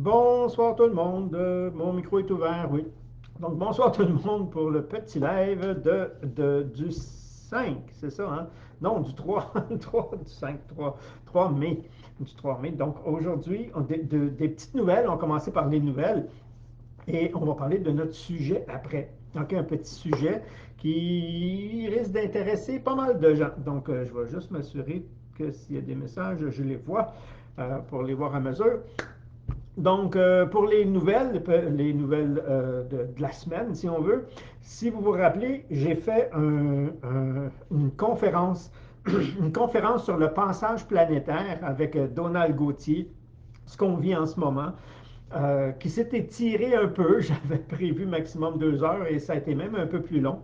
Bonsoir tout le monde, mon micro est ouvert, oui. Donc bonsoir tout le monde pour le petit live du 5, c'est ça, hein? Non, du 3, 3 du 5, 3 mai, du 3 mai. Donc aujourd'hui, des petites nouvelles, on va commencer par les nouvelles et on va parler de notre sujet après. Donc un petit sujet qui risque d'intéresser pas mal de gens. Donc je vais juste m'assurer que s'il y a des messages, je les vois pour les voir à mesure. Donc, pour les nouvelles de la semaine, si on veut, si vous vous rappelez, j'ai fait une conférence, une conférence sur le passage planétaire avec Donald Gauthier, ce qu'on vit en ce moment, qui s'était tiré un peu. J'avais prévu maximum 2 heures et ça a été même un peu plus long.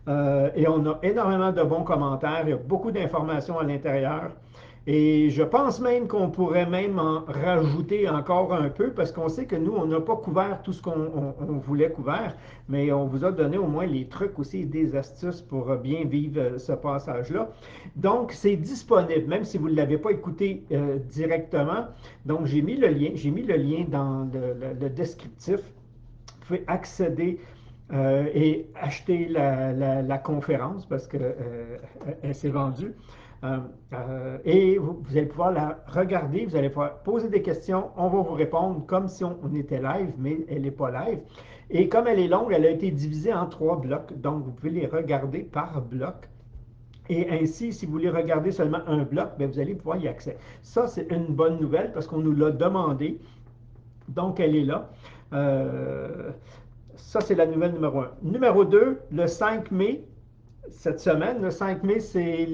Et on a énormément de bons commentaires, il y a beaucoup d'informations à l'intérieur. Et je pense même qu'on pourrait même en rajouter encore un peu parce qu'on sait que nous, on n'a pas couvert tout ce qu'on voulait couvert, mais on vous a donné au moins les trucs aussi, des astuces pour bien vivre ce passage-là. Donc, c'est disponible, même si vous ne l'avez pas écouté directement. Donc, j'ai mis le lien dans le descriptif. Vous pouvez accéder et acheter la conférence parce qu'elle s'est vendue. Et vous allez pouvoir la regarder, vous allez pouvoir poser des questions, on va vous répondre comme si on était live, mais elle n'est pas live. Et comme elle est longue, elle a été divisée en 3 blocs, donc vous pouvez les regarder par bloc. Et ainsi, si vous voulez regarder seulement un bloc, bien, vous allez pouvoir y accéder. Ça, c'est une bonne nouvelle parce qu'on nous l'a demandé. Donc, elle est là. Ça, c'est la nouvelle numéro 1. Numéro 2, le 5 mai, cette semaine, le 5 mai, c'est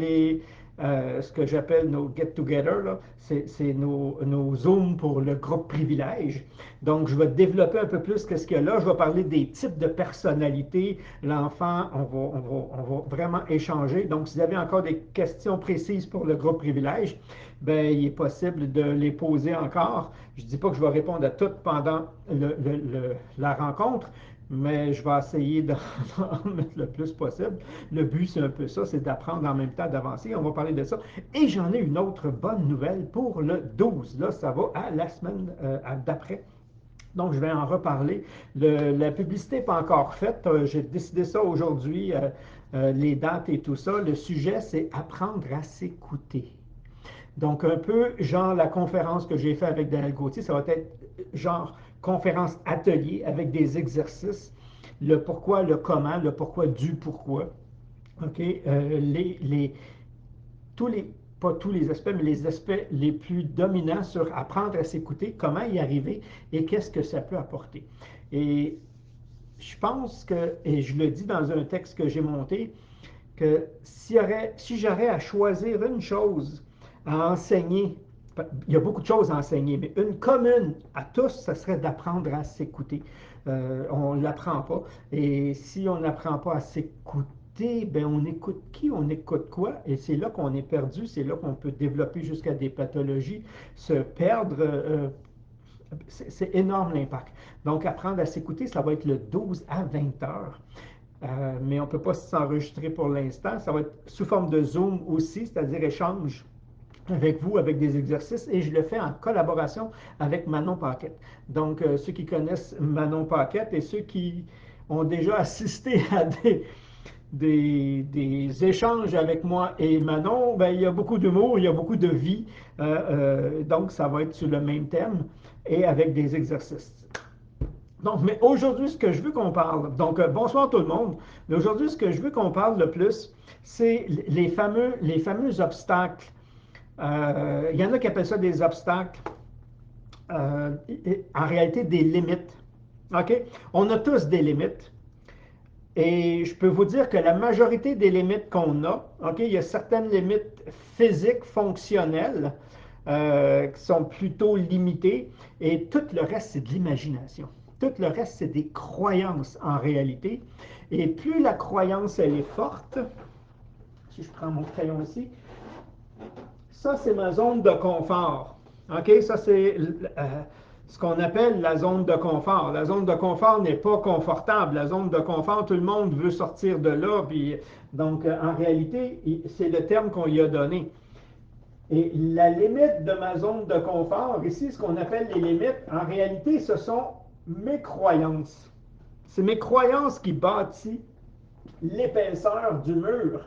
ce que j'appelle nos get-together, c'est nos Zooms pour le groupe privilège. Donc, je vais développer un peu plus ce qu'il y a là. Je vais parler des types de personnalités. L'enfant, on va vraiment échanger. Donc, si vous avez encore des questions précises pour le groupe privilège, ben, il est possible de les poser encore. Je ne dis pas que je vais répondre à toutes pendant la rencontre, mais je vais essayer d'en mettre le plus possible. Le but, c'est un peu ça, c'est d'apprendre en même temps, d'avancer. On va parler de ça. Et j'en ai une autre bonne nouvelle pour le 12. Là, ça va à la semaine d'après. Donc, je vais en reparler. La publicité n'est pas encore faite. J'ai décidé ça aujourd'hui, les dates et tout ça. Le sujet, c'est apprendre à s'écouter. Donc, un peu genre la conférence que j'ai faite avec Daniel Gauthier, ça va être genre conférence atelier avec des exercices, le pourquoi, le comment, le pourquoi du pourquoi. OK? Tous les, pas tous les aspects, mais les aspects les plus dominants sur apprendre à s'écouter, comment y arriver et qu'est-ce que ça peut apporter. Et je pense que, et je le dis dans un texte que j'ai monté, que si j'aurais à choisir une chose à enseigner, il y a beaucoup de choses à enseigner, mais une commune à tous, ce serait d'apprendre à s'écouter. On ne l'apprend pas. Et si on n'apprend pas à s'écouter, ben on écoute qui, on écoute quoi, et c'est là qu'on est perdu, c'est là qu'on peut développer jusqu'à des pathologies, se perdre. C'est énorme l'impact. Donc, apprendre à s'écouter, ça va être le 12 à 20 heures. Mais on ne peut pas s'enregistrer pour l'instant. Ça va être sous forme de Zoom aussi, c'est-à-dire échange avec vous, avec des exercices, et je le fais en collaboration avec Manon Paquette. Donc, ceux qui connaissent Manon Paquette et ceux qui ont déjà assisté à des échanges avec moi et Manon, ben, il y a beaucoup d'humour, il y a beaucoup de vie, donc ça va être sur le même thème et avec des exercices. Donc, mais aujourd'hui, ce que je veux qu'on parle, donc bonsoir tout le monde, mais aujourd'hui, ce que je veux qu'on parle le plus, c'est les fameux obstacles. Il y en a qui appellent ça des obstacles, en réalité des limites. OK? On a tous des limites. Et je peux vous dire que la majorité des limites qu'on a, OK, il y a certaines limites physiques, fonctionnelles, qui sont plutôt limitées, et tout le reste, c'est de l'imagination. Tout le reste, c'est des croyances en réalité. Et plus la croyance, elle est forte, si je prends mon crayon ici, ça, c'est ma zone de confort. OK? Ça, c'est ce qu'on appelle la zone de confort. La zone de confort n'est pas confortable. La zone de confort, tout le monde veut sortir de là. Puis, donc, en réalité, c'est le terme qu'on lui a donné. Et la limite de ma zone de confort, ici, ce qu'on appelle les limites, en réalité, ce sont mes croyances. C'est mes croyances qui bâtissent l'épaisseur du mur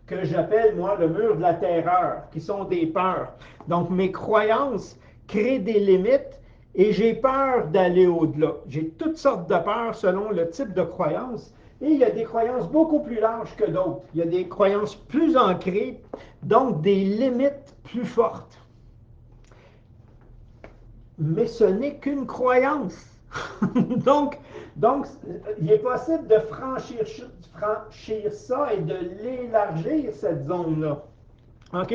que j'appelle, moi, le mur de la terreur, qui sont des peurs. Donc, mes croyances créent des limites et j'ai peur d'aller au-delà. J'ai toutes sortes de peurs selon le type de croyance. Et il y a des croyances beaucoup plus larges que d'autres. Il y a des croyances plus ancrées, donc des limites plus fortes. Mais ce n'est qu'une croyance. donc, donc, il est possible de franchir ça et de l'élargir, cette zone-là. OK?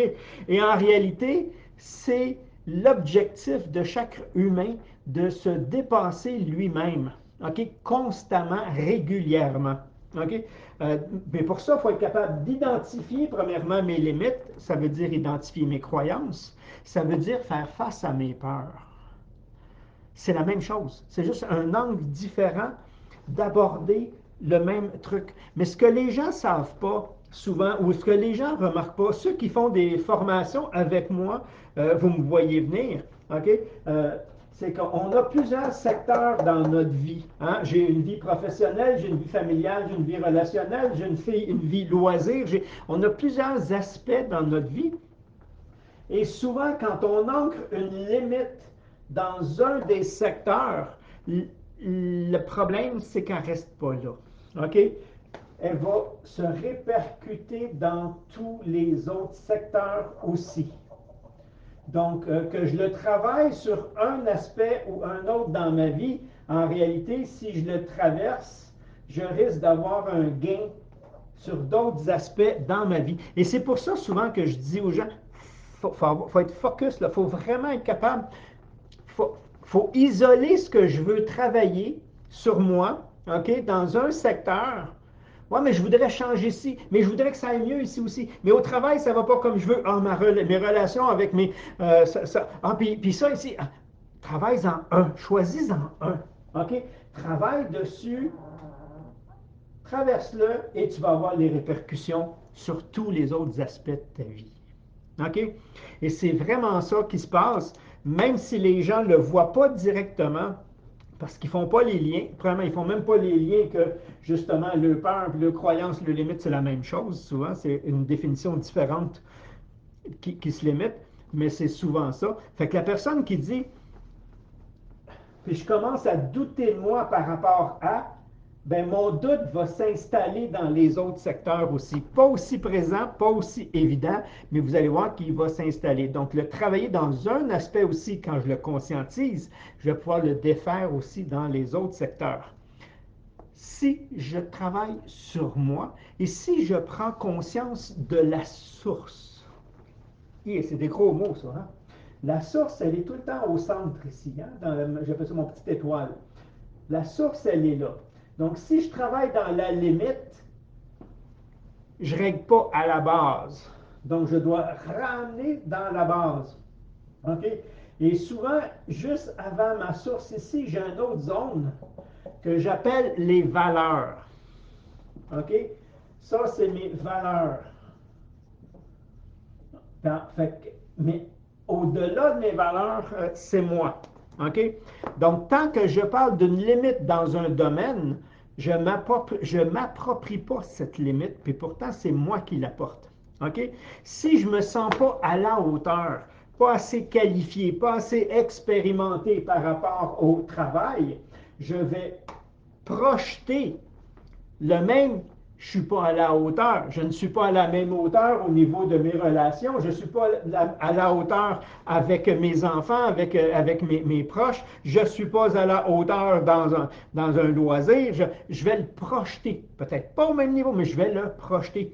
Et en réalité, c'est l'objectif de chaque humain de se dépasser lui-même, OK? Constamment, régulièrement. OK? Mais pour ça, il faut être capable d'identifier, premièrement, mes limites. Ça veut dire identifier mes croyances. Ça veut dire faire face à mes peurs. C'est la même chose. C'est juste un angle différent d'aborder le même truc. Mais ce que les gens ne savent pas souvent, ou ce que les gens ne remarquent pas, ceux qui font des formations avec moi, vous me voyez venir, OK? C'est qu'on a plusieurs secteurs dans notre vie. Hein? J'ai une vie professionnelle, j'ai une vie familiale, j'ai une vie relationnelle, j'ai une vie loisir. On a plusieurs aspects dans notre vie. Et souvent, quand on ancre une limite dans un des secteurs, le problème, c'est qu'elle ne reste pas là. OK? Elle va se répercuter dans tous les autres secteurs aussi. Donc, que je le travaille sur un aspect ou un autre dans ma vie, en réalité, si je le traverse, je risque d'avoir un gain sur d'autres aspects dans ma vie. Et c'est pour ça souvent que je dis aux gens, faut être focus, il faut vraiment être capable, faut isoler ce que je veux travailler sur moi, OK, dans un secteur. Ouais, mais je voudrais changer ici, mais je voudrais que ça aille mieux ici aussi. Mais au travail, ça ne va pas comme je veux. Ah, mes relations avec mes... puis ça ici, travaille-en un, choisis-en un. OK? Travaille dessus, traverse-le et tu vas avoir les répercussions sur tous les autres aspects de ta vie. OK? Et c'est vraiment ça qui se passe, même si les gens ne le voient pas directement, parce qu'ils ne font pas les liens. Premièrement, ils ne font même pas les liens que, justement, le peur, le croyance, le limite, c'est la même chose. Souvent, c'est une définition différente qui se limite, mais c'est souvent ça. Fait que la personne qui dit, puis je commence à douter de moi par rapport à, ben mon doute va s'installer dans les autres secteurs aussi. Pas aussi présent, pas aussi évident, mais vous allez voir qu'il va s'installer. Donc, le travailler dans un aspect aussi, quand je le conscientise, je vais pouvoir le défaire aussi dans les autres secteurs. Si je travaille sur moi et si je prends conscience de la source, et c'est des gros mots ça, hein? La source, elle est tout le temps au centre ici, hein? J'appelle ça mon petite étoile. La source, elle est là. Donc, si je travaille dans la limite, je ne règle pas à la base. Donc, je dois ramener dans la base. OK? Et souvent, juste avant ma source ici, j'ai une autre zone que j'appelle les valeurs. OK? Ça, c'est mes valeurs. Mais au-delà de mes valeurs, c'est moi. OK? Donc, tant que je parle d'une limite dans un domaine, je ne m'approprie pas cette limite, puis pourtant, c'est moi qui l'apporte. OK? Si je ne me sens pas à la hauteur, pas assez qualifié, pas assez expérimenté par rapport au travail, je vais projeter le même, je ne suis pas à la hauteur. Je ne suis pas à la même hauteur au niveau de mes relations. Je ne suis pas à la hauteur avec mes enfants, avec mes proches. Je ne suis pas à la hauteur dans un loisir. Je vais le projeter. Peut-être pas au même niveau, mais je vais le projeter.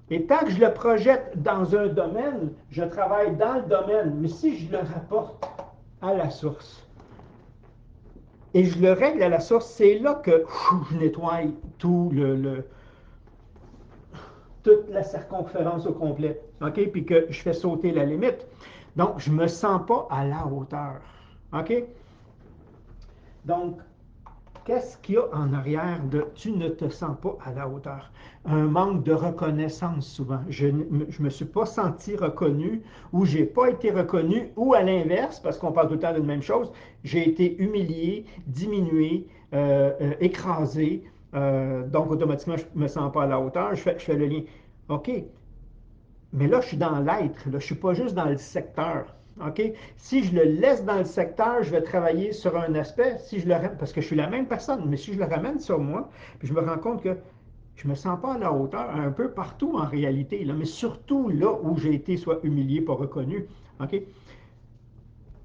Et tant que je le projette dans un domaine, je travaille dans le domaine. Mais si je le rapporte à la source, et je le règle à la source, c'est là que je nettoie tout toute la circonférence au complet. OK? Puis que je fais sauter la limite. Donc, je ne me sens pas à la hauteur. OK? Donc, Qu'est-ce qu'il y a en arrière de tu ne te sens pas à la hauteur? Un manque de reconnaissance souvent. Je ne me suis pas senti reconnu ou j'ai pas été reconnu ou à l'inverse, parce qu'on parle tout le temps d'une même chose, j'ai été humilié, diminué, écrasé. Donc automatiquement, je ne me sens pas à la hauteur. Je fais le lien. OK, mais là, je suis dans l'être. Je ne suis pas juste dans le secteur. OK? Si je le laisse dans le secteur, je vais travailler sur un aspect. Si je le ramène, parce que je suis la même personne, mais si je le ramène sur moi, puis je me rends compte que je ne me sens pas à la hauteur un peu partout en réalité, là, mais surtout là où j'ai été soit humilié, pas reconnu. OK?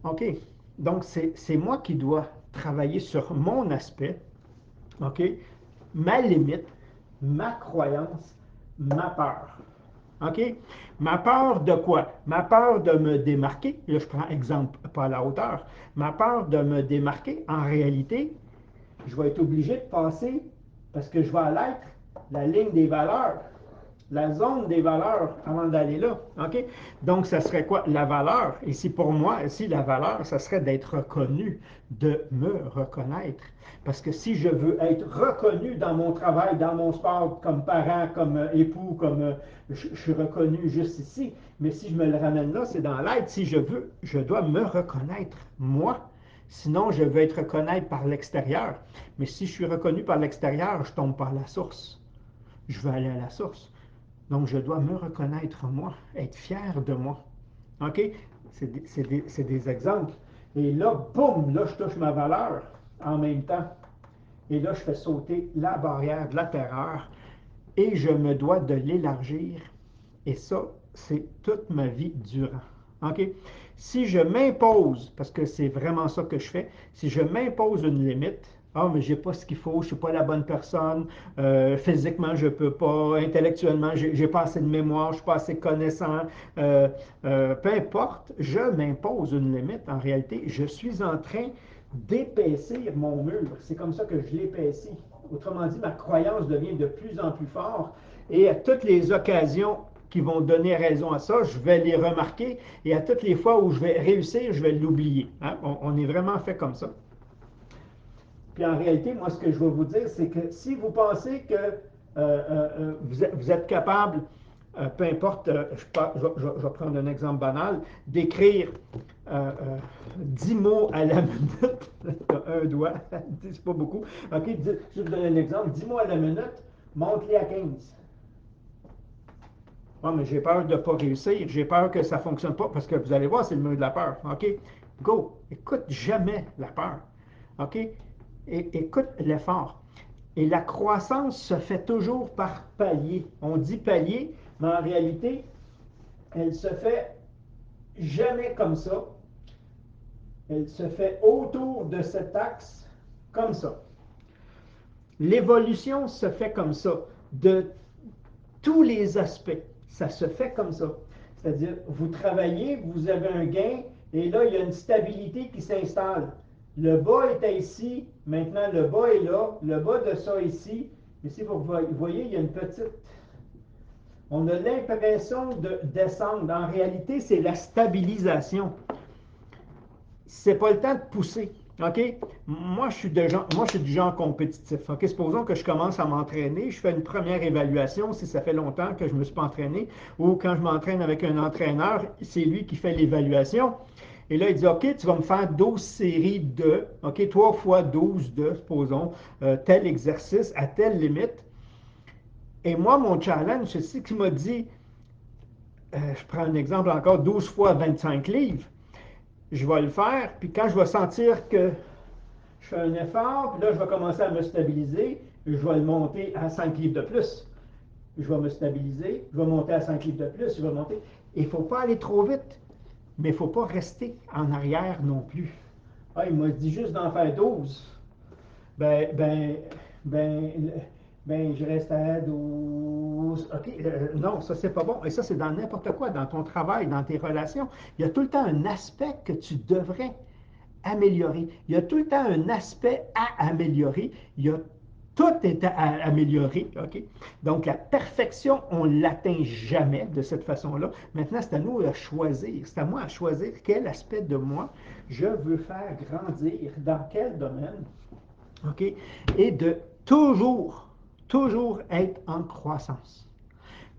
OK. Donc, c'est moi qui dois travailler sur mon aspect. OK? Ma limite, ma croyance, ma peur. OK? Ma peur de quoi? Ma peur de me démarquer. Là, je prends exemple, pas à la hauteur. Ma peur de me démarquer, en réalité, je vais être obligé de passer, parce que je vais à l'être, la ligne des valeurs, la zone des valeurs avant d'aller là. OK? Donc, ça serait quoi? La valeur. Ici, pour moi, ici, la valeur, ça serait d'être reconnu, de me reconnaître. Parce que si je veux être reconnu dans mon travail, dans mon sport, comme parent, comme époux, comme je suis reconnu juste ici, mais si je me le ramène là, c'est dans l'être. Si je veux, je dois me reconnaître, moi. Sinon, je veux être reconnaître par l'extérieur. Mais si je suis reconnu par l'extérieur, je tombe par la source. Je veux aller à la source. Donc, je dois me reconnaître moi, être fier de moi. OK? C'est des exemples. Et là, boum, là, je touche ma valeur en même temps. Et là, je fais sauter la barrière de la terreur et je me dois de l'élargir. Et ça, c'est toute ma vie durant. OK? Si je m'impose, parce que c'est vraiment ça que je fais, si je m'impose une limite, ah, mais j'ai pas ce qu'il faut, je ne suis pas la bonne personne, physiquement, je ne peux pas, intellectuellement, j'ai pas assez de mémoire, je ne suis pas assez connaissant, peu importe, je m'impose une limite. En réalité, je suis en train d'épaissir mon mur. C'est comme ça que je l'épaissis. Autrement dit, ma croyance devient de plus en plus forte et à toutes les occasions qui vont donner raison à ça, je vais les remarquer et à toutes les fois où je vais réussir, je vais l'oublier. Hein? On est vraiment fait comme ça. Puis en réalité, moi, ce que je vais vous dire, c'est que si vous pensez que vous êtes capable, peu importe, je vais prendre un exemple banal, d'écrire 10 mots à la minute, un doigt, c'est pas beaucoup. OK, je vais vous donner un exemple, 10 mots à la minute, monte-les à 15. Ah, mais j'ai peur de ne pas réussir, j'ai peur que ça ne fonctionne pas, parce que vous allez voir, c'est le mur de la peur. OK? Go! Écoute jamais la peur. OK? Écoute l'effort. Et la croissance se fait toujours par palier. On dit palier, mais en réalité, elle se fait jamais comme ça. Elle se fait autour de cet axe comme ça. L'évolution se fait comme ça, de tous les aspects. Ça se fait comme ça. C'est-à-dire, vous travaillez, vous avez un gain, et là, il y a une stabilité qui s'installe. Le bas était ici, maintenant le bas est là, le bas de ça ici. Ici, vous voyez, il y a une petite... On a l'impression de descendre. En réalité, c'est la stabilisation. C'est pas le temps de pousser. OK? Moi, je suis du genre compétitif. OK? Supposons que je commence à m'entraîner, je fais une première évaluation si ça fait longtemps que je ne me suis pas entraîné, ou quand je m'entraîne avec un entraîneur, c'est lui qui fait l'évaluation. Et là, il dit, OK, tu vas me faire 12 séries de, OK, 3 fois 12 de, supposons, tel exercice à telle limite. Et moi, mon challenge, c'est ce qu'il m'a dit, je prends un exemple encore, 12 fois 25 livres. Je vais le faire, puis quand je vais sentir que je fais un effort, puis là, je vais commencer à me stabiliser, je vais le monter à 5 livres de plus. Je vais me stabiliser, je vais monter à 5 livres de plus, je vais monter. Il ne faut pas aller trop vite, mais il ne faut pas rester en arrière non plus. Ah, il m'a dit juste d'en faire 12. Ben, ben, ben, je reste à 12. OK, non, ça, c'est pas bon. Et ça, c'est dans n'importe quoi, dans ton travail, dans tes relations. Il y a tout le temps un aspect que tu devrais améliorer. Il y a tout le temps un aspect à améliorer. Il y a tout est à améliorer. OK? Donc, la perfection, on ne l'atteint jamais de cette façon-là. Maintenant, c'est à nous de choisir. C'est à moi à choisir quel aspect de moi je veux faire grandir, dans quel domaine. OK? Et de toujours, toujours être en croissance.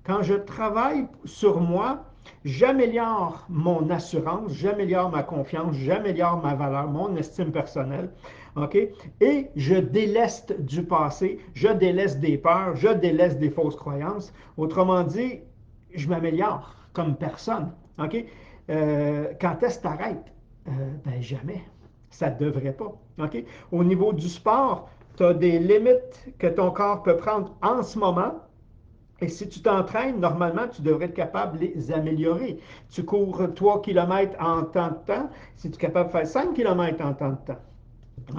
Quand je travaille sur moi, j'améliore mon assurance, j'améliore ma confiance, j'améliore ma valeur, mon estime personnelle. OK? Et je déleste du passé, je déleste des peurs, je déleste des fausses croyances. Autrement dit, je m'améliore comme personne. OK? Quand est-ce que tu arrêtes? Ben jamais. Ça ne devrait pas. OK? Au niveau du sport, tu as des limites que ton corps peut prendre en ce moment. Et si tu t'entraînes, normalement, tu devrais être capable de les améliorer. Tu cours 3 km en temps de temps, si tu es capable de faire 5 km en temps de temps.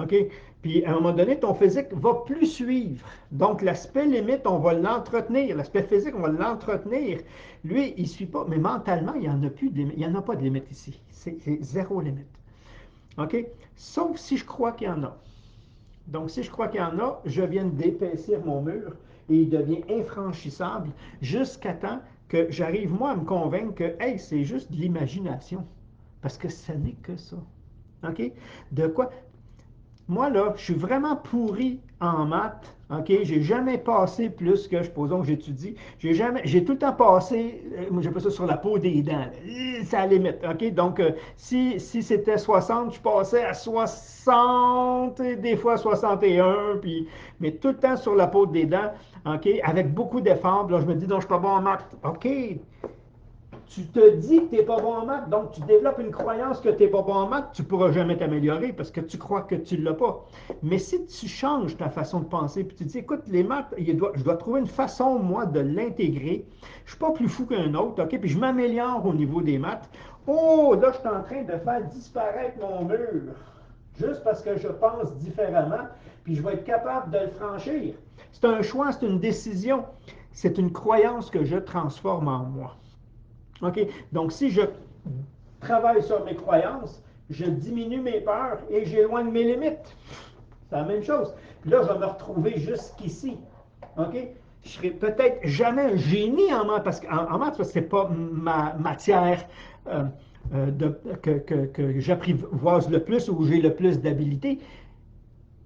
OK? Puis, à un moment donné, ton physique va plus suivre. Donc, l'aspect limite, on va l'entretenir. L'aspect physique, on va l'entretenir. Lui, il ne suit pas. Mais mentalement, il n'y en a plus de limite. Il n'y en a pas de limite ici. C'est zéro limite. OK? Sauf si je crois qu'il y en a. Donc, si je crois qu'il y en a, je viens d'épaissir mon mur et il devient infranchissable jusqu'à temps que j'arrive, moi, à me convaincre que, hey, c'est juste de l'imagination. Parce que ce n'est que ça. OK? De quoi? Moi, là, je suis vraiment pourri en maths. OK? J'ai jamais passé plus que, supposons que j'étudie. J'ai tout le temps passé, moi j'appelle ça sur la peau des dents. C'est à la limite. OK? Donc, si c'était 60, je passais à 60, des fois 61, puis, mais tout le temps sur la peau des dents. OK? Avec beaucoup d'efforts. Là, je me dis, non, je suis pas bon en maths. OK? Tu te dis que tu n'es pas bon en maths, donc tu développes une croyance que tu n'es pas bon en maths, tu ne pourras jamais t'améliorer parce que tu crois que tu ne l'as pas. Mais si tu changes ta façon de penser, puis tu dis, écoute, les maths, je dois trouver une façon, moi, de l'intégrer. Je ne suis pas plus fou qu'un autre, OK? Puis je m'améliore au niveau des maths. Oh, là, je suis en train de faire disparaître mon mur. Juste parce que je pense différemment, puis je vais être capable de le franchir. C'est un choix, c'est une décision. C'est une croyance que je transforme en moi. OK? Donc, si je travaille sur mes croyances, je diminue mes peurs et j'éloigne mes limites. C'est la même chose. Puis là, je vais me retrouver jusqu'ici. OK? Je serai peut-être jamais un génie en maths, parce qu'en maths, ce n'est pas ma matière euh, que j'apprivoise le plus ou où j'ai le plus d'habilité,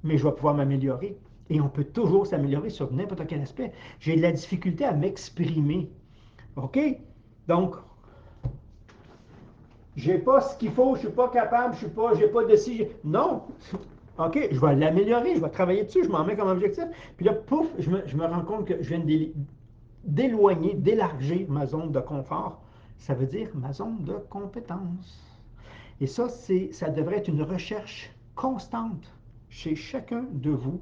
mais je vais pouvoir m'améliorer. Et on peut toujours s'améliorer sur n'importe quel aspect. J'ai de la difficulté à m'exprimer. OK? Donc, j'ai pas ce qu'il faut, je suis pas capable, je suis pas, j'ai pas de si. Non. OK, je vais l'améliorer, je vais travailler dessus, je m'en mets comme objectif. Puis là, pouf, je me rends compte que je viens d'éloigner, d'élargir ma zone de confort. Ça veut dire ma zone de compétence. Et ça devrait être une recherche constante chez chacun de vous.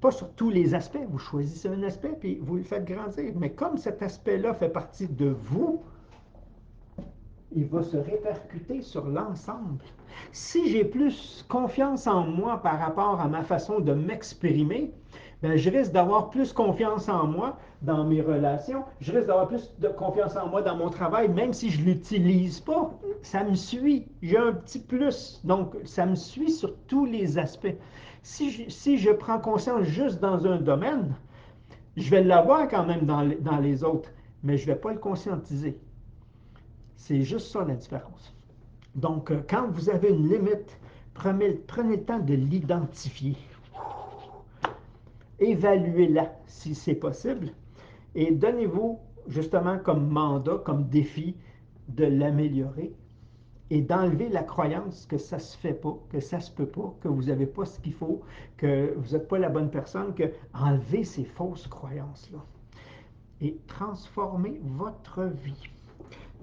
Pas sur tous les aspects. Vous choisissez un aspect puis vous le faites grandir. Mais comme cet aspect-là fait partie de vous, il va se répercuter sur l'ensemble. Si j'ai plus confiance en moi par rapport à ma façon de m'exprimer, ben, je risque d'avoir plus confiance en moi dans mes relations, je risque d'avoir plus de confiance en moi dans mon travail, même si je ne l'utilise pas, ça me suit, j'ai un petit plus, donc ça me suit sur tous les aspects. Si je prends conscience juste dans un domaine, je vais l'avoir quand même dans les autres, mais je ne vais pas le conscientiser. C'est juste ça la différence. Donc, quand vous avez une limite, prenez le temps de l'identifier. Évaluez-la si c'est possible et donnez-vous justement comme mandat, comme défi de l'améliorer et d'enlever la croyance que ça ne se fait pas, que ça ne se peut pas, que vous n'avez pas ce qu'il faut, que vous n'êtes pas la bonne personne, que enlevez ces fausses croyances-là et transformez votre vie.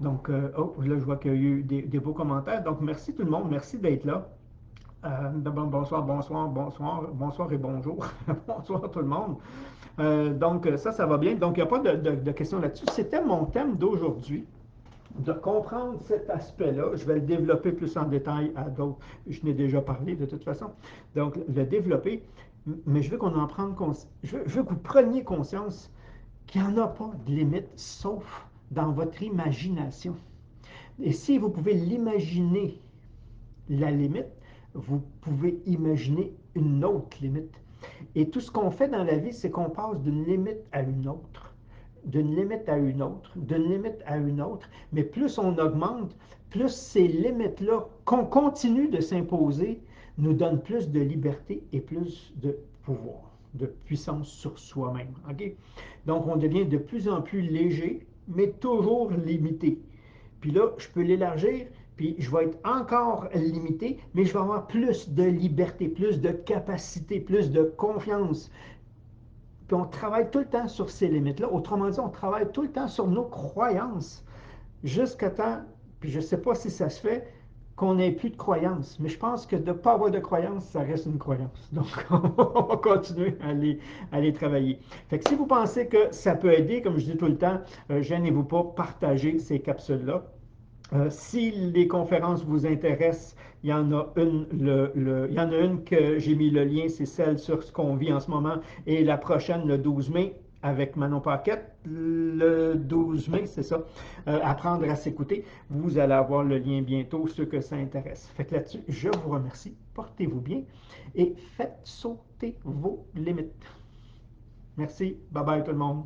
Donc, oh, là, je vois qu'il y a eu des beaux commentaires. Donc, merci tout le monde. Merci d'être là. Bonsoir, bonsoir, bonsoir, bonsoir et bonjour. Bonsoir tout le monde. Donc, ça va bien. Donc, il n'y a pas de questions là-dessus. C'était mon thème d'aujourd'hui, de comprendre cet aspect-là. Je vais le développer plus en détail à d'autres. Je n'ai déjà parlé de toute façon. Donc, le développer. Mais je veux qu'on en prenne conscience. Je veux que vous preniez conscience qu'il n'y en a pas de limite, sauf dans votre imagination. Et si vous pouvez l'imaginer, la limite, vous pouvez imaginer une autre limite. Et tout ce qu'on fait dans la vie, c'est qu'on passe d'une limite à une autre, d'une limite à une autre, d'une limite à une autre. Mais plus on augmente, plus ces limites-là qu'on continue de s'imposer nous donne plus de liberté et plus de pouvoir, de puissance sur soi-même. OK? Donc, on devient de plus en plus léger, mais toujours limité. Puis là, je peux l'élargir, puis je vais être encore limité, mais je vais avoir plus de liberté, plus de capacité, plus de confiance. Puis on travaille tout le temps sur ces limites-là. Autrement dit, on travaille tout le temps sur nos croyances jusqu'à temps, puis je ne sais pas si ça se fait, qu'on n'ait plus de croyances. Mais je pense que de ne pas avoir de croyances, ça reste une croyance. Donc, on va continuer à les travailler. Fait que si vous pensez que ça peut aider, comme je dis tout le temps, gênez-vous pas, partagez ces capsules-là. Si les conférences vous intéressent, il y en a il y en a une que j'ai mis le lien, c'est celle sur ce qu'on vit en ce moment, et la prochaine, le 12 mai, avec Manon Paquette, le 12 mai, c'est ça, apprendre à s'écouter. Vous allez avoir le lien bientôt, ceux que ça intéresse. Fait que là-dessus, je vous remercie, portez-vous bien et faites sauter vos limites. Merci, bye bye tout le monde.